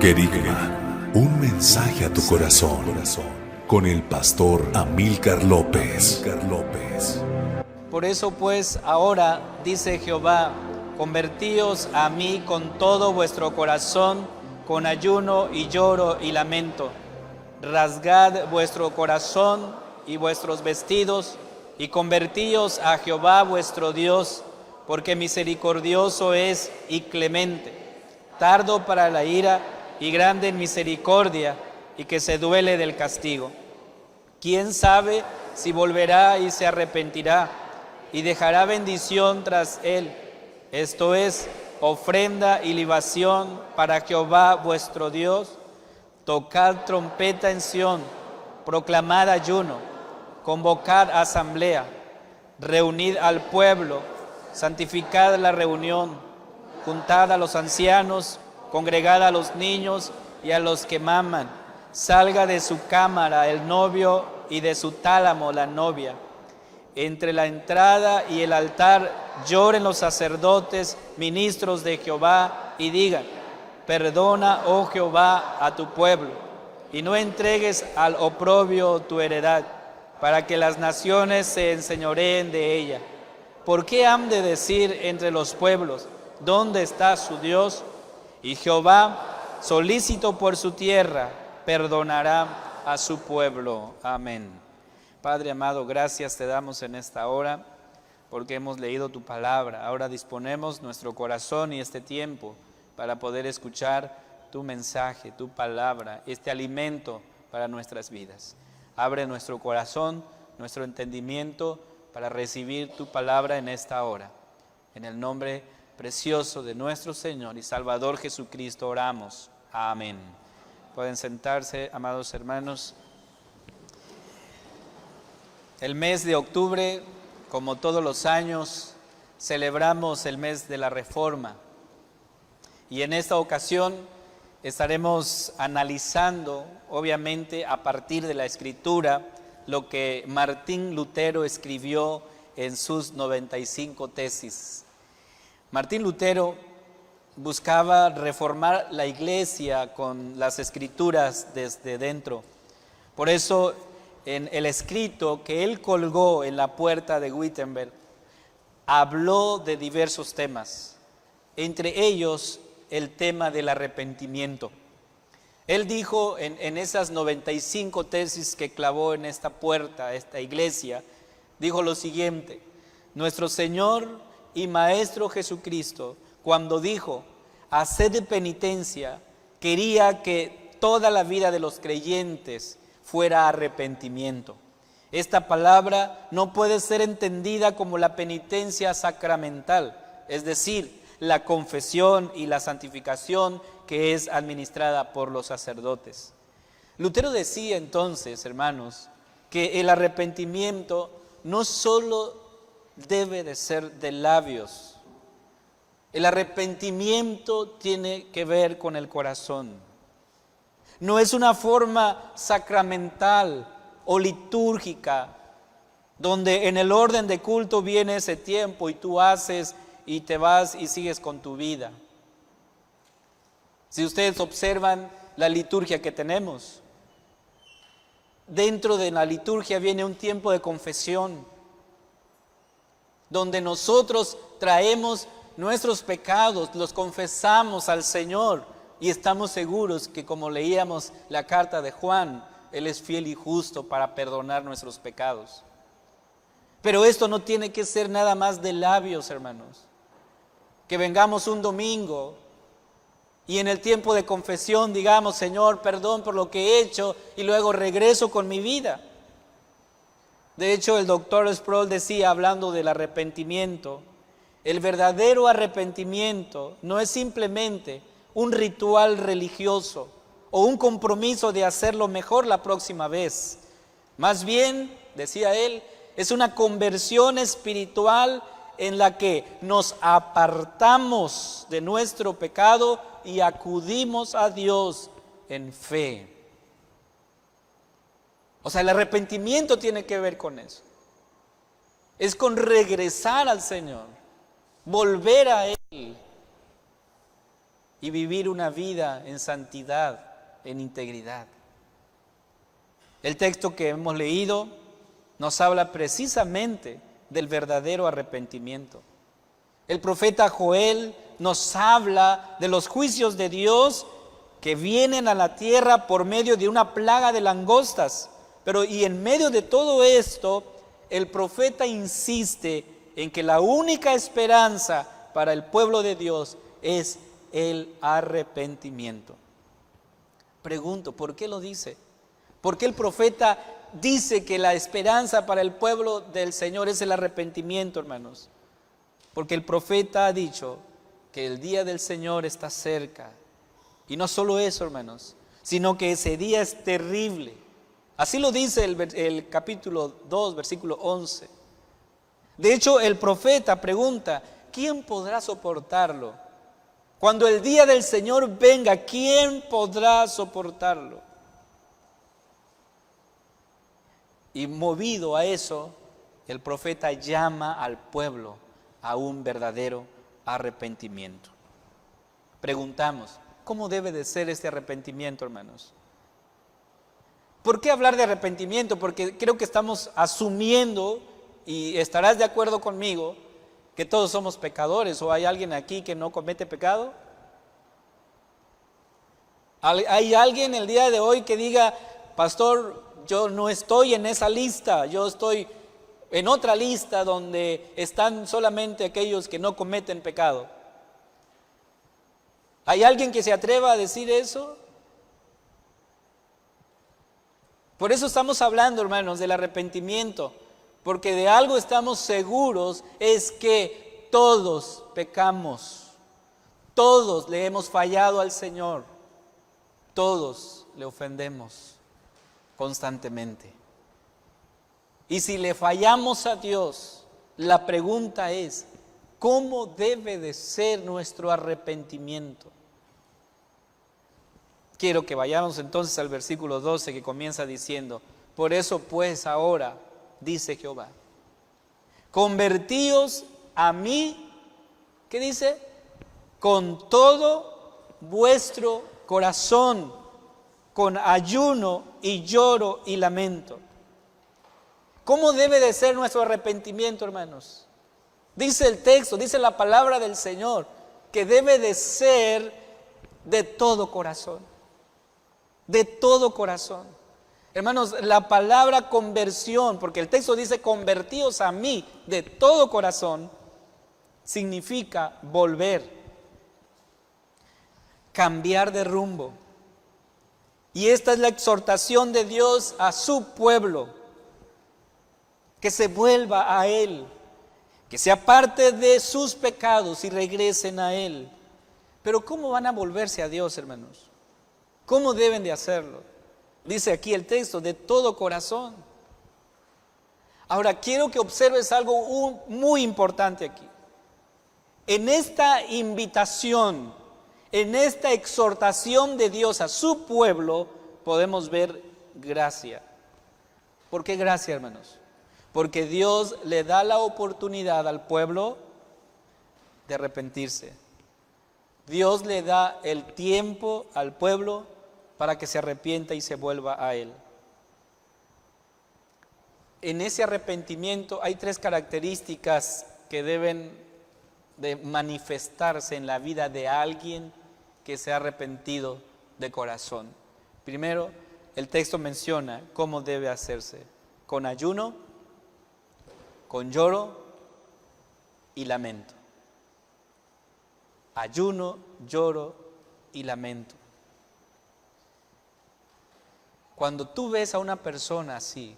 Querigma, un mensaje a tu corazón, con el pastor Amílcar López. Por eso pues ahora, dice Jehová, convertíos a mí con todo vuestro corazón, con ayuno y lloro y lamento. Rasgad vuestro corazón y vuestros vestidos, y convertíos a Jehová vuestro Dios, porque misericordioso es y clemente, tardo para la ira y grande en misericordia, y que se duele del castigo. ¿Quién sabe si volverá y se arrepentirá y dejará bendición tras él? Esto es, ofrenda y libación para Jehová vuestro Dios. Tocad trompeta en Sión, proclamad ayuno, convocad asamblea, reunid al pueblo, santificad la reunión, juntad a los ancianos, congregad a los niños y a los que maman. Salga de su cámara el novio y de su tálamo la novia. Entre la entrada y el altar lloren los sacerdotes, ministros de Jehová, y digan: perdona, oh Jehová, a tu pueblo, y no entregues al oprobio tu heredad, para que las naciones se enseñoreen de ella. ¿Por qué han de decir entre los pueblos: ¿dónde está su Dios? Y Jehová, solícito por su tierra, perdonará a su pueblo. Amén. Padre amado, gracias te damos en esta hora porque hemos leído tu palabra. Ahora disponemos nuestro corazón y este tiempo para poder escuchar tu mensaje, tu palabra, este alimento para nuestras vidas. Abre nuestro corazón, nuestro entendimiento para recibir tu palabra en esta hora. En el nombre precioso de nuestro Señor y Salvador Jesucristo oramos. Amén. Pueden sentarse, amados hermanos. El mes de octubre, como todos los años, celebramos el mes de la Reforma. Y en esta ocasión estaremos analizando, obviamente, a partir de la Escritura, lo que Martín Lutero escribió en sus 95 tesis. Martín Lutero buscaba reformar la iglesia con las escrituras desde dentro. Por eso, en el escrito que él colgó en la puerta de Wittenberg, habló de diversos temas, entre ellos el tema del arrepentimiento. Él dijo en esas 95 tesis que clavó en esta puerta, esta iglesia, dijo lo siguiente: nuestro Señor y Maestro Jesucristo, cuando dijo, haced penitencia, quería que toda la vida de los creyentes fuera arrepentimiento. Esta palabra no puede ser entendida como la penitencia sacramental, es decir, la confesión y la santificación que es administrada por los sacerdotes. Lutero decía entonces, hermanos, que el arrepentimiento no solo debe de ser de labios. El arrepentimiento tiene que ver con el corazón. No es una forma sacramental o litúrgica, donde en el orden de culto viene ese tiempo y tú haces y te vas y sigues con tu vida. Si ustedes observan la liturgia que tenemos, dentro de la liturgia viene un tiempo de confesión, donde nosotros traemos nuestros pecados, los confesamos al Señor y estamos seguros que, como leíamos la carta de Juan, Él es fiel y justo para perdonar nuestros pecados. Pero esto no tiene que ser nada más de labios, hermanos. Que vengamos un domingo y en el tiempo de confesión digamos: Señor, perdón por lo que he hecho, y luego regreso con mi vida. De hecho, el doctor Sproul decía, hablando del arrepentimiento, el verdadero arrepentimiento no es simplemente un ritual religioso o un compromiso de hacerlo mejor la próxima vez. Más bien, decía él, es una conversión espiritual en la que nos apartamos de nuestro pecado y acudimos a Dios en fe. O sea, el arrepentimiento tiene que ver con eso. Es con regresar al Señor, volver a Él. y vivir una vida en santidad, en integridad. El texto que hemos leído nos habla precisamente del verdadero arrepentimiento. El profeta Joel nos habla de los juicios de Dios que vienen a la tierra por medio de una plaga de langostas. Y en medio de todo esto, el profeta insiste en que la única esperanza para el pueblo de Dios es el arrepentimiento. Pregunto, ¿por qué lo dice? ¿Por qué el profeta dice que la esperanza para el pueblo del Señor es el arrepentimiento, hermanos? Porque el profeta ha dicho que el día del Señor está cerca. Y no solo eso, hermanos, sino que ese día es terrible. Así lo dice el capítulo 2, versículo 11. De hecho, el profeta pregunta, ¿quién podrá soportarlo? Cuando el día del Señor venga, ¿quién podrá soportarlo? Y movido a eso, el profeta llama al pueblo a un verdadero arrepentimiento. Preguntamos, ¿cómo debe de ser este arrepentimiento, hermanos? ¿Por qué hablar de arrepentimiento? Porque creo que estamos asumiendo, y estarás de acuerdo conmigo, que todos somos pecadores. ¿O hay alguien aquí que no comete pecado? ¿Hay alguien el día de hoy que diga, pastor, yo no estoy en esa lista, yo estoy en otra lista donde están solamente aquellos que no cometen pecado? ¿Hay alguien que se atreva a decir eso? Por eso estamos hablando, hermanos, del arrepentimiento, porque de algo estamos seguros, es que todos pecamos, todos le hemos fallado al Señor, todos le ofendemos constantemente. Y si le fallamos a Dios, la pregunta es, ¿cómo debe de ser nuestro arrepentimiento? Quiero que vayamos entonces al versículo 12 que comienza diciendo, por eso pues ahora, dice Jehová, convertíos a mí, ¿qué dice? Con todo vuestro corazón, con ayuno y lloro y lamento. ¿Cómo debe de ser nuestro arrepentimiento, hermanos? Dice el texto, dice la palabra del Señor, que debe de ser de todo corazón. De todo corazón. Hermanos, la palabra conversión, porque el texto dice convertíos a mí de todo corazón, significa volver, cambiar de rumbo. Y esta es la exhortación de Dios a su pueblo, que se vuelva a Él, que se aparte de sus pecados y regresen a Él. Pero ¿cómo van a volverse a Dios, hermanos? ¿Cómo deben de hacerlo? Dice aquí el texto, de todo corazón. Ahora, quiero que observes algo muy importante aquí. En esta invitación, en esta exhortación de Dios a su pueblo, podemos ver gracia. ¿Por qué gracia, hermanos? Porque Dios le da la oportunidad al pueblo de arrepentirse. Dios le da el tiempo al pueblo para que se arrepienta y se vuelva a Él. En ese arrepentimiento hay 3 características que deben de manifestarse en la vida de alguien que se ha arrepentido de corazón. Primero, el texto menciona cómo debe hacerse: con ayuno, con lloro y lamento. Ayuno, lloro y lamento. Cuando tú ves a una persona así,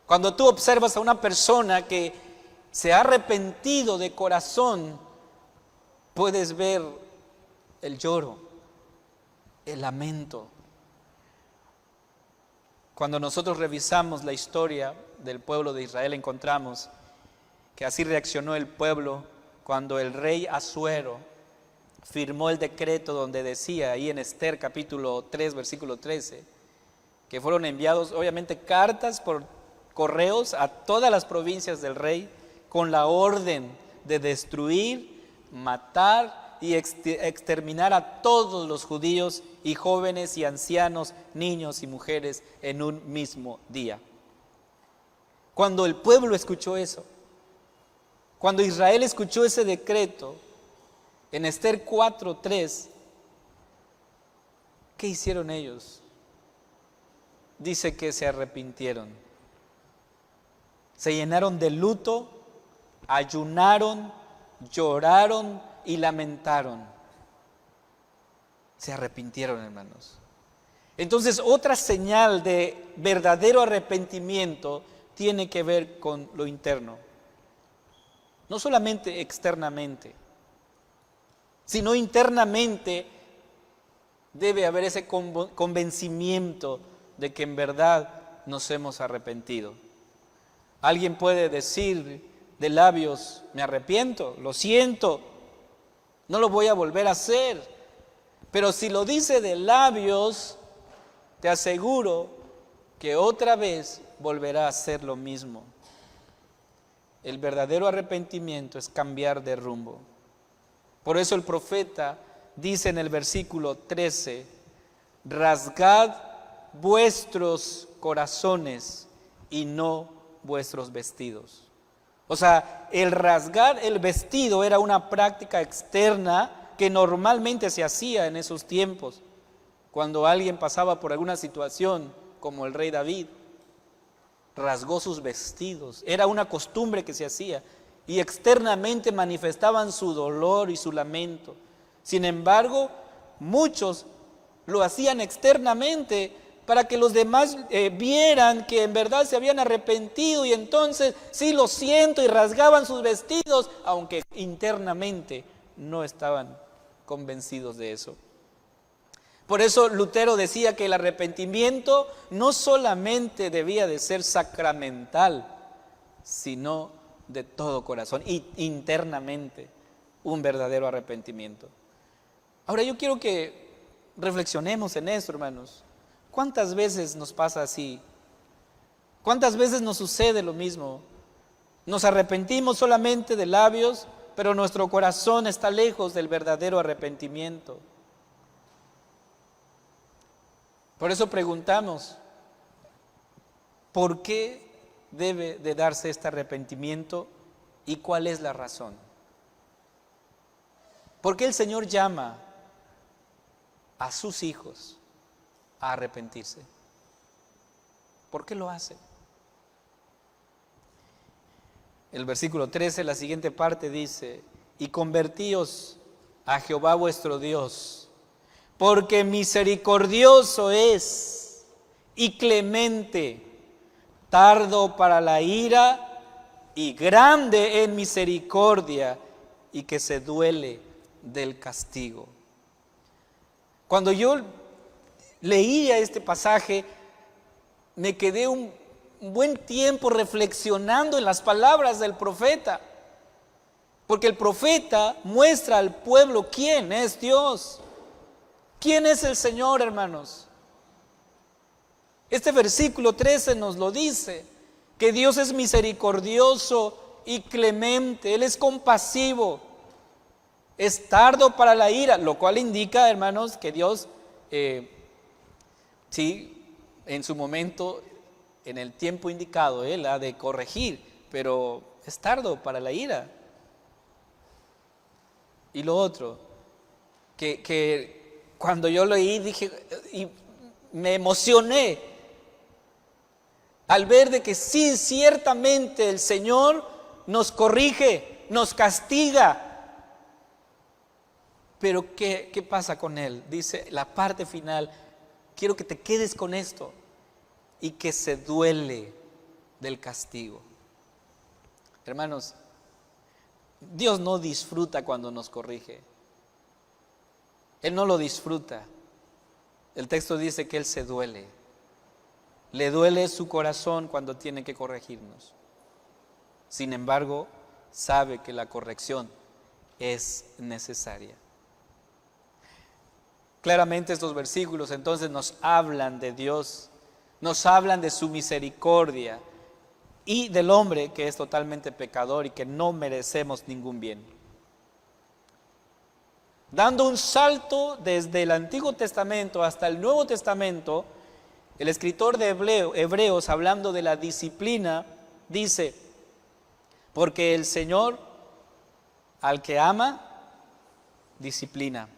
cuando tú observas a una persona que se ha arrepentido de corazón, puedes ver el lloro, el lamento. Cuando nosotros revisamos la historia del pueblo de Israel, encontramos que así reaccionó el pueblo cuando el rey Asuero firmó el decreto donde decía, ahí en Esther capítulo 3, versículo 13, que fueron enviados obviamente cartas por correos a todas las provincias del rey con la orden de destruir, matar y exterminar a todos los judíos, y jóvenes y ancianos, niños y mujeres en un mismo día. Cuando el pueblo escuchó eso, cuando Israel escuchó ese decreto, en Esther 4:3, ¿qué hicieron ellos? Dice que se arrepintieron. Se llenaron de luto, ayunaron, lloraron y lamentaron. Se arrepintieron, hermanos. Entonces, otra señal de verdadero arrepentimiento tiene que ver con lo interno. No solamente externamente, sino internamente debe haber ese convencimiento de que en verdad nos hemos arrepentido. Alguien puede decir de labios, me arrepiento, lo siento, no lo voy a volver a hacer. Pero si lo dice de labios, te aseguro que otra vez volverá a hacer lo mismo. El verdadero arrepentimiento es cambiar de rumbo. Por eso el profeta dice en el versículo 13, rasgad vuestros corazones y no vuestros vestidos. O sea, el rasgar el vestido era una práctica externa que normalmente se hacía en esos tiempos, cuando alguien pasaba por alguna situación, como el rey David, rasgó sus vestidos. Era una costumbre que se hacía y externamente manifestaban su dolor y su lamento. Sin embargo, muchos lo hacían externamente para que los demás vieran que en verdad se habían arrepentido, y entonces sí, lo siento, y rasgaban sus vestidos, aunque internamente no estaban convencidos de eso. Por eso Lutero decía que el arrepentimiento no solamente debía de ser sacramental, sino de todo corazón y internamente un verdadero arrepentimiento. Ahora yo quiero que reflexionemos en esto, hermanos. ¿Cuántas veces nos pasa así? ¿Cuántas veces nos sucede lo mismo? Nos arrepentimos solamente de labios, pero nuestro corazón está lejos del verdadero arrepentimiento. Por eso preguntamos, ¿por qué debe de darse este arrepentimiento y cuál es la razón? ¿Por qué el Señor llama a sus hijos a arrepentirse? ¿Por qué lo hace? El versículo 13, la siguiente parte dice, y convertíos a Jehová vuestro Dios, porque misericordioso es y clemente, tardo para la ira y grande en misericordia, y que se duele del castigo. Cuando yo leía este pasaje, me quedé un buen tiempo reflexionando en las palabras del profeta, porque el profeta muestra al pueblo quién es Dios, quién es el Señor, hermanos. Este versículo 13 nos lo dice, que Dios es misericordioso y clemente, Él es compasivo, es tardo para la ira, lo cual indica, hermanos, que Dios, sí, en su momento, en el tiempo indicado, Él ha de corregir, pero es tardo para la ira. Y lo otro, que cuando yo leí dije, y me emocioné al ver de que sí, ciertamente el Señor nos corrige, nos castiga. Pero ¿qué pasa con Él? Dice la parte final, quiero que te quedes con esto, y que se duele del castigo. Hermanos, Dios no disfruta cuando nos corrige. Él no lo disfruta. El texto dice que Él se duele. Le duele su corazón cuando tiene que corregirnos. Sin embargo, sabe que la corrección es necesaria. Claramente estos versículos entonces nos hablan de Dios, nos hablan de su misericordia y del hombre que es totalmente pecador y que no merecemos ningún bien. Dando un salto desde el Antiguo Testamento hasta el Nuevo Testamento, el escritor de Hebreos, hablando de la disciplina, dice: porque el Señor al que ama, disciplina,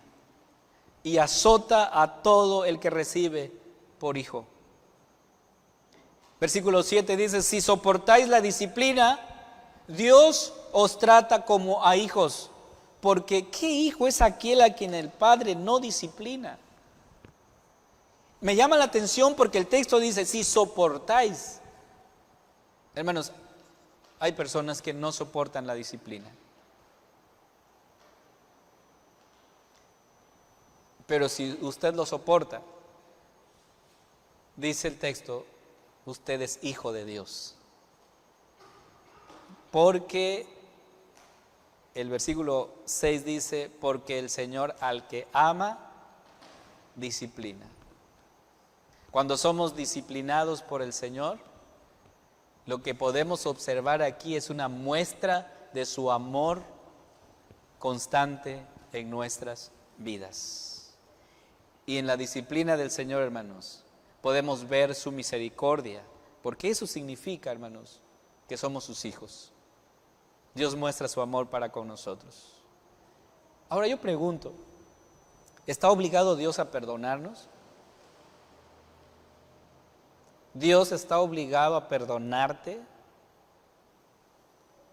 y azota a todo el que recibe por hijo. Versículo 7 dice: si soportáis la disciplina, Dios os trata como a hijos, porque ¿qué hijo es aquel a quien el Padre no disciplina? Me llama la atención porque el texto dice: si soportáis. Hermanos, hay personas que no soportan la disciplina. Pero si usted lo soporta, dice el texto, usted es hijo de Dios. Porque el versículo 6 dice: porque el Señor al que ama, disciplina. Cuando somos disciplinados por el Señor, lo que podemos observar aquí es una muestra de su amor constante en nuestras vidas. Y en la disciplina del Señor, hermanos, podemos ver su misericordia, porque eso significa, hermanos, que somos sus hijos. Dios muestra su amor para con nosotros. Ahora yo pregunto, ¿está obligado Dios a perdonarnos? ¿Dios está obligado a perdonarte?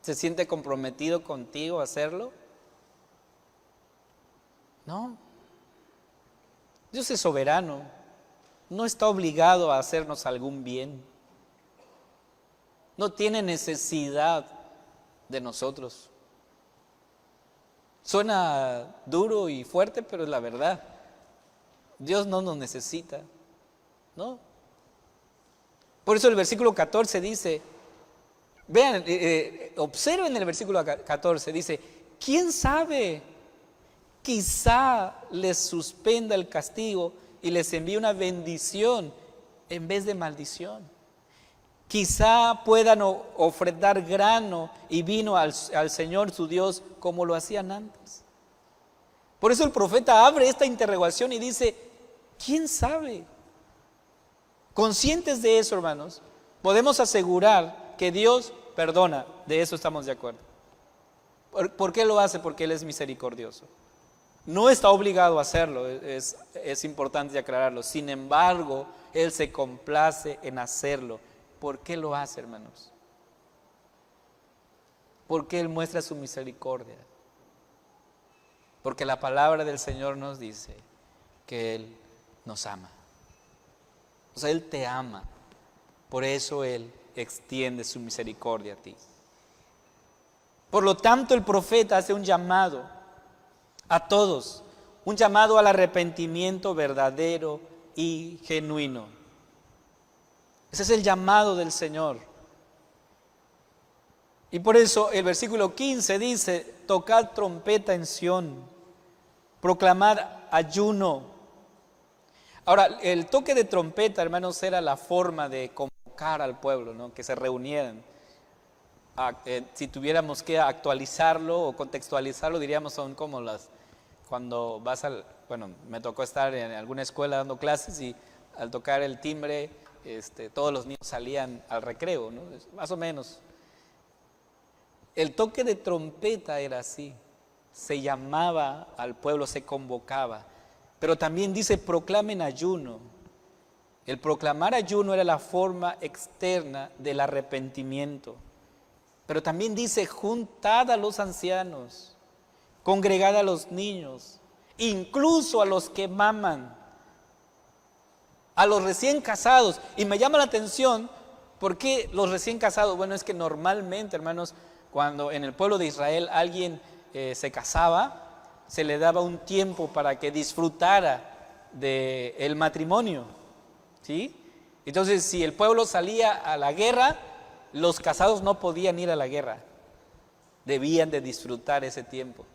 ¿Se siente comprometido contigo a hacerlo? No. Dios es soberano, no está obligado a hacernos algún bien. No tiene necesidad de nosotros. Suena duro y fuerte, pero es la verdad. Dios no nos necesita, ¿no? Por eso el versículo 14 dice, vean, observen el versículo 14, dice: ¿quién sabe? Quizá les suspenda el castigo y les envíe una bendición en vez de maldición. Quizá puedan ofrendar grano y vino al Señor su Dios como lo hacían antes. Por eso el profeta abre esta interrogación y dice: ¿quién sabe? Conscientes de eso, hermanos, podemos asegurar que Dios perdona. De eso estamos de acuerdo. ¿Por qué lo hace? Porque Él es misericordioso. No está obligado a hacerlo, es importante aclararlo. Sin embargo, Él se complace en hacerlo. ¿Por qué lo hace, hermanos? Porque Él muestra su misericordia. Porque la palabra del Señor nos dice que Él nos ama. O sea, Él te ama. Por eso Él extiende su misericordia a ti. Por lo tanto, el profeta hace un llamado a todos, un llamado al arrepentimiento verdadero y genuino. Ese es el llamado del Señor. Y por eso el versículo 15 dice: tocad trompeta en Sión, proclamad ayuno. Ahora, el toque de trompeta, hermanos, era la forma de convocar al pueblo, ¿no? Que se reunieran. Si tuviéramos que actualizarlo o contextualizarlo, diríamos son como cuando vas bueno, me tocó estar en alguna escuela dando clases y al tocar el timbre, todos los niños salían al recreo, ¿no? Más o menos. El toque de trompeta era así, se llamaba al pueblo, se convocaba. Pero también dice: proclamen ayuno. El proclamar ayuno era la forma externa del arrepentimiento. Pero también dice: juntad a los ancianos, congregad a los niños, incluso a los que maman, a los recién casados. Y me llama la atención, ¿por qué los recién casados? Bueno, es que normalmente, hermanos, cuando en el pueblo de Israel alguien se casaba, se le daba un tiempo para que disfrutara del matrimonio, ¿sí? Entonces, si el pueblo salía a la guerra, los casados no podían ir a la guerra, debían de disfrutar ese tiempo.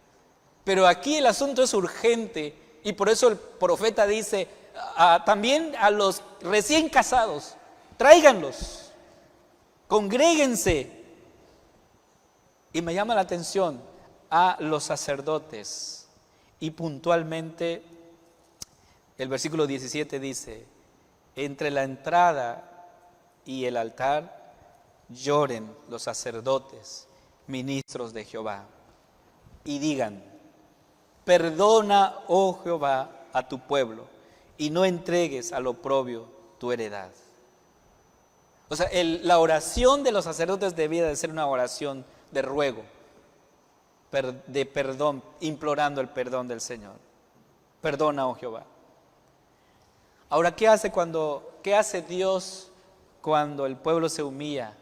Pero aquí el asunto es urgente y por eso el profeta dice: también a los recién casados, tráiganlos, congréguense. Y me llama la atención a los sacerdotes Y puntualmente el versículo 17 dice: entre la entrada y el altar lloren los sacerdotes, ministros de Jehová, y digan: perdona, oh Jehová, a tu pueblo, y no entregues al oprobio tu heredad. O sea, la oración de los sacerdotes debía de ser una oración de ruego, de perdón, implorando el perdón del Señor. Perdona, oh Jehová. Ahora, ¿qué hace Dios cuando el pueblo se humilla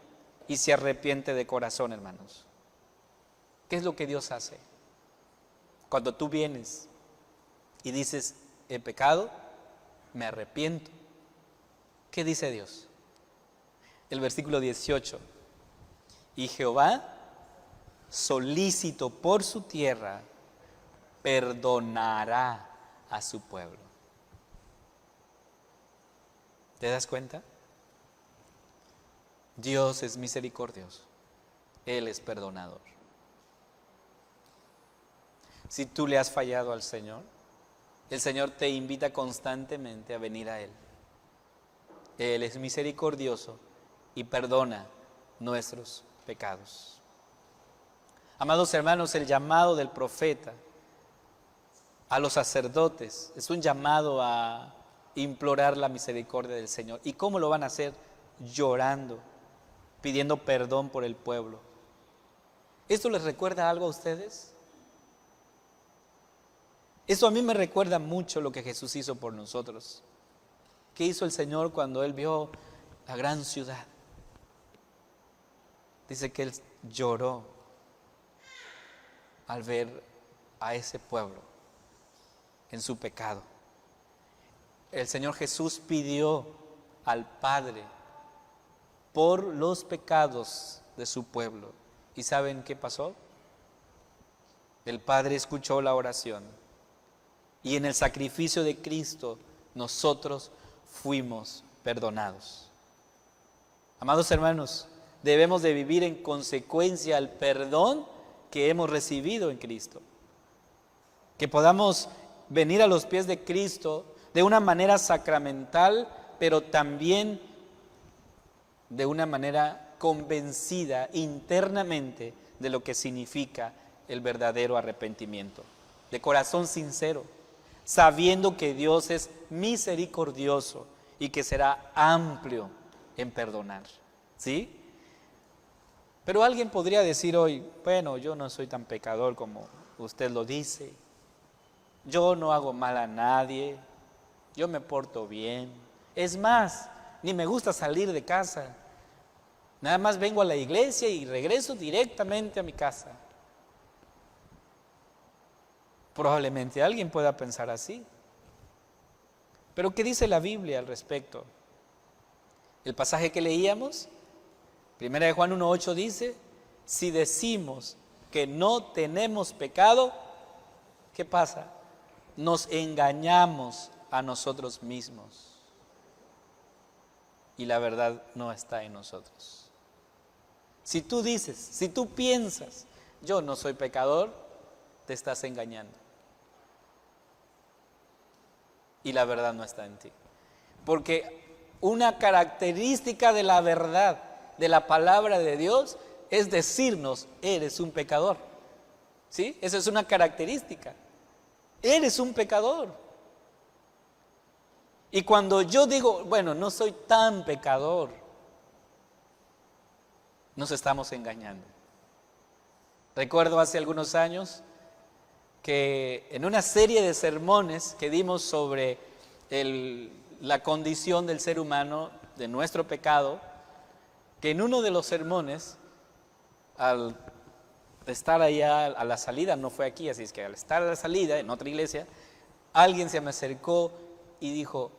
y se arrepiente de corazón, hermanos? ¿Qué es lo que Dios hace? Cuando tú vienes y dices: he pecado, me arrepiento, ¿qué dice Dios? El versículo 18: y Jehová, solícito por su tierra, perdonará a su pueblo. ¿Te das cuenta? Dios es misericordioso, Él es perdonador. Si tú le has fallado al Señor, el Señor te invita constantemente a venir a Él. Él es misericordioso y perdona nuestros pecados. Amados hermanos, el llamado del profeta a los sacerdotes es un llamado a implorar la misericordia del Señor. ¿Y cómo lo van a hacer? Llorando, pidiendo perdón por el pueblo. ¿Esto les recuerda algo a ustedes? Eso a mí me recuerda mucho lo que Jesús hizo por nosotros. ¿Qué hizo el Señor cuando Él vio la gran ciudad? Dice que Él lloró al ver a ese pueblo en su pecado. El Señor Jesús pidió al Padre por los pecados de su pueblo. ¿Y saben qué pasó? El Padre escuchó la oración y en el sacrificio de Cristo nosotros fuimos perdonados. Amados hermanos, debemos de vivir en consecuencia al perdón que hemos recibido en Cristo. Que podamos venir a los pies de Cristo de una manera sacramental, pero también de una manera convencida internamente de lo que significa el verdadero arrepentimiento, de corazón sincero, sabiendo que Dios es misericordioso y que será amplio en perdonar, ¿sí? Pero alguien podría decir hoy: bueno, yo no soy tan pecador como usted lo dice, yo no hago mal a nadie, yo me porto bien, es más, ni me gusta salir de casa, nada más vengo a la iglesia y regreso directamente a mi casa. Probablemente alguien pueda pensar así. Pero ¿qué dice la Biblia al respecto? El pasaje que leíamos, 1 de Juan 1:8 dice: si decimos que no tenemos pecado, ¿qué pasa? Nos engañamos a nosotros mismos y la verdad no está en nosotros. Si tú dices, si tú piensas: yo no soy pecador, te estás engañando. Y la verdad no está en ti. Porque una característica de la verdad, de la palabra de Dios, es decirnos: eres un pecador. ¿Sí? Esa es una característica. Eres un pecador. Y cuando yo digo: bueno, no soy tan pecador, nos estamos engañando. Recuerdo hace algunos años que en una serie de sermones que dimos sobre la condición del ser humano, de nuestro pecado, que en uno de los sermones, al estar allá a la salida, no fue aquí, así es que al estar a la salida en otra iglesia, alguien se me acercó y dijo: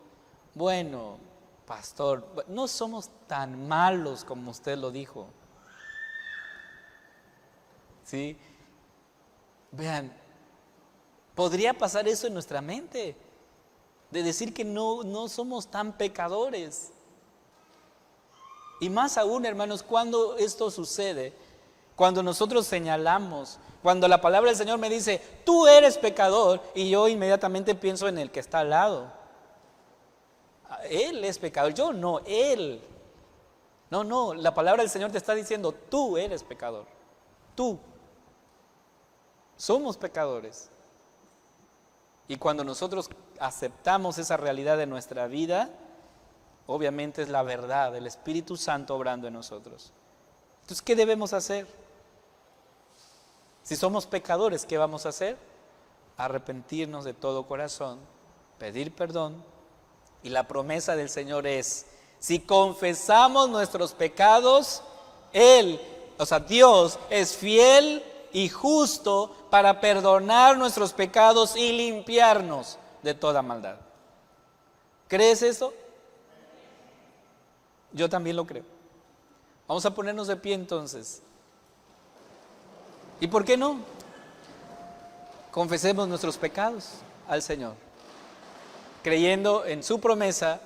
bueno, pastor, no somos tan malos como usted lo dijo. ¿Sí? Vean, podría pasar eso en nuestra mente, de decir que no somos tan pecadores. Y más aún, hermanos, cuando esto sucede, Cuando nosotros señalamos, cuando la palabra del Señor me dice, tú eres pecador, y yo inmediatamente pienso en el que está al lado. Él es pecador, yo no, él. No, la palabra del Señor te está diciendo, tú eres pecador. Tú. Somos pecadores. Y cuando nosotros aceptamos esa realidad de nuestra vida, obviamente es la verdad, el Espíritu Santo obrando en nosotros. Entonces, ¿qué debemos hacer? Si somos pecadores, ¿qué vamos a hacer? Arrepentirnos de todo corazón, pedir perdón. Y la promesa del Señor es, si confesamos nuestros pecados, Dios es fiel y justo para perdonar nuestros pecados y limpiarnos de toda maldad. ¿Crees eso? Yo también lo creo. Vamos a ponernos de pie entonces. ¿Y por qué no? Confesemos nuestros pecados al Señor, creyendo en su promesa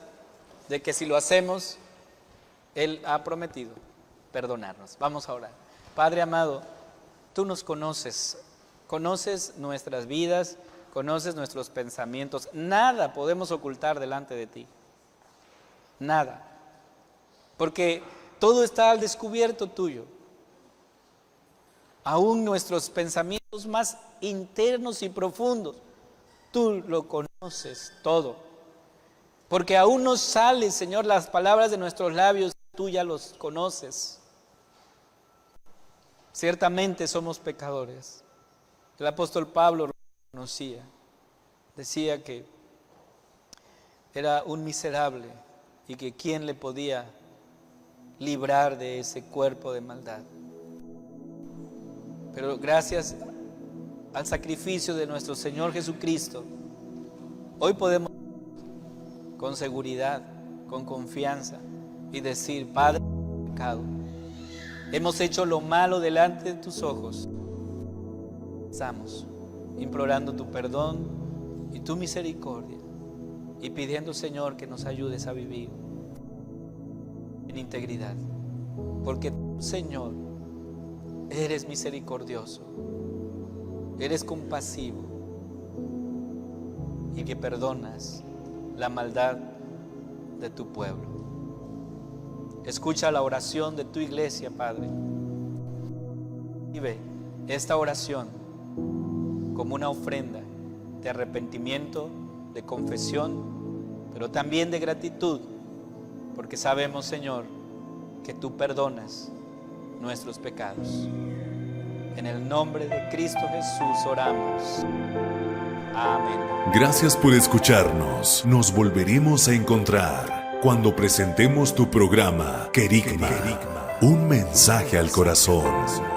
de que si lo hacemos, Él ha prometido perdonarnos. Vamos a orar. Padre amado, tú nos conoces nuestras vidas, conoces nuestros pensamientos. Nada podemos ocultar delante de ti. Nada. Porque todo está al descubierto tuyo. Aún nuestros pensamientos más internos y profundos, tú lo conoces todo. Porque aún no salen, Señor, las palabras de nuestros labios, tú ya los conoces. Ciertamente somos pecadores. El apóstol Pablo lo conocía. Decía que era un miserable y que quién le podía librar de ese cuerpo de maldad. Pero gracias al sacrificio de nuestro Señor Jesucristo, hoy podemos con seguridad, con confianza y decir, Padre, pecado, hemos hecho lo malo delante de tus ojos. Estamos implorando tu perdón y tu misericordia y pidiendo, Señor, que nos ayudes a vivir en integridad, porque tú, Señor, eres misericordioso, eres compasivo y que perdonas la maldad de tu pueblo. Escucha la oración de tu iglesia, Padre. Vive esta oración como una ofrenda de arrepentimiento, de confesión, pero también de gratitud, porque sabemos, Señor, que tú perdonas nuestros pecados. En el nombre de Cristo Jesús oramos. Amén. Gracias por escucharnos. Nos volveremos a encontrar cuando presentemos tu programa Querigma, un mensaje al corazón.